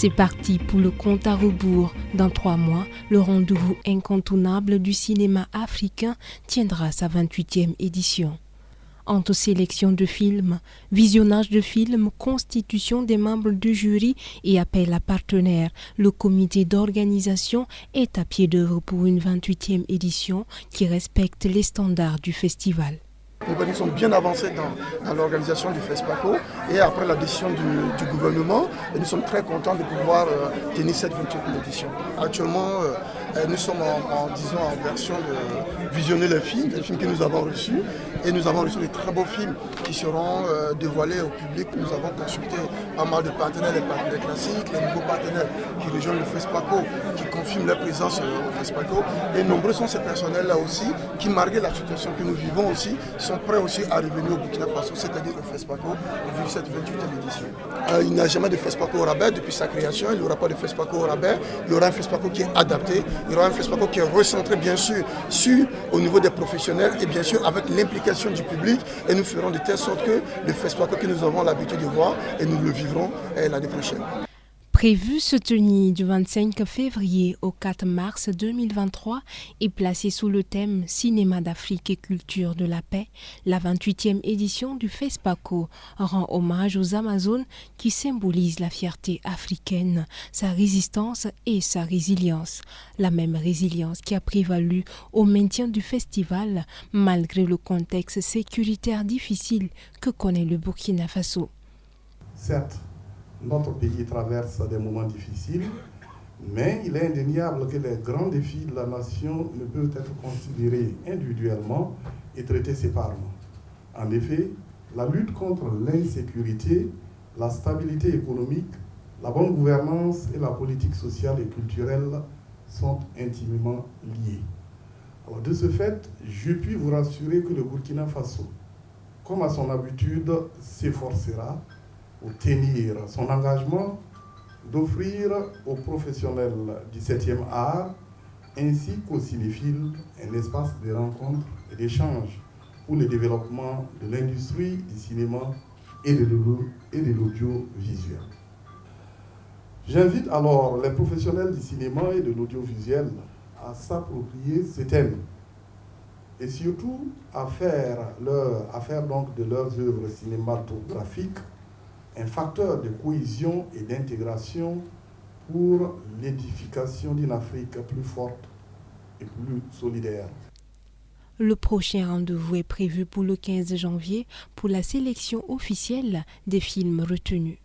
C'est parti pour le compte à rebours. Dans 3 mois, le rendez-vous incontournable du cinéma africain tiendra sa 28e édition. Entre sélection de films, visionnage de films, constitution des membres du jury et appel à partenaires, le comité d'organisation est à pied d'œuvre pour une 28e édition qui respecte les standards du festival. Nous sommes bien avancés dans l'organisation du FESPACO et après la décision du gouvernement, nous sommes très contents de pouvoir tenir cette 28e édition. Actuellement, nous sommes en version de visionner les films que nous avons reçus et nous avons reçu de très beaux films qui seront dévoilés au public. Nous avons consulté pas mal de partenaires, les partenaires classiques, les nouveaux partenaires qui rejoignent le FESPACO, qui confirment leur présence au FESPACO. Et nombreux sont ces personnels-là aussi qui, malgré la situation que nous vivons aussi, sont prêts aussi à revenir au Burkina Faso, c'est-à-dire au FESPACO, pour vivre cette 28e édition. Il n'y a jamais de FESPACO au rabais depuis sa création, il n'y aura pas de FESPACO au rabais, il y aura un FESPACO qui est adapté, il y aura un FESPACO qui est recentré bien sûr au niveau des professionnels et bien sûr avec l'implication du public et nous ferons de telle sorte que le FESPACO que nous avons l'habitude de voir et nous le vivrons l'année prochaine. Prévu se tenir du 25 février au 4 mars 2023 et placé sous le thème Cinéma d'Afrique et culture de la paix, la 28e édition du FESPACO rend hommage aux Amazones qui symbolisent la fierté africaine, sa résistance et sa résilience. La même résilience qui a prévalu au maintien du festival malgré le contexte sécuritaire difficile que connaît le Burkina Faso. Certes, notre pays traverse des moments difficiles, mais il est indéniable que les grands défis de la nation ne peuvent être considérés individuellement et traités séparément. En effet, la lutte contre l'insécurité, la stabilité économique, la bonne gouvernance et la politique sociale et culturelle sont intimement liées. Alors, de ce fait, je puis vous rassurer que le Burkina Faso, comme à son habitude, s'efforcera pour tenir son engagement d'offrir aux professionnels du 7e art ainsi qu'aux cinéphiles un espace de rencontre et d'échange pour le développement de l'industrie du cinéma et de l'audiovisuel. J'invite alors les professionnels du cinéma et de l'audiovisuel à s'approprier ce thème et surtout à faire donc de leurs œuvres cinématographiques un facteur de cohésion et d'intégration pour l'édification d'une Afrique plus forte et plus solidaire. Le prochain rendez-vous est prévu pour le 15 janvier pour la sélection officielle des films retenus.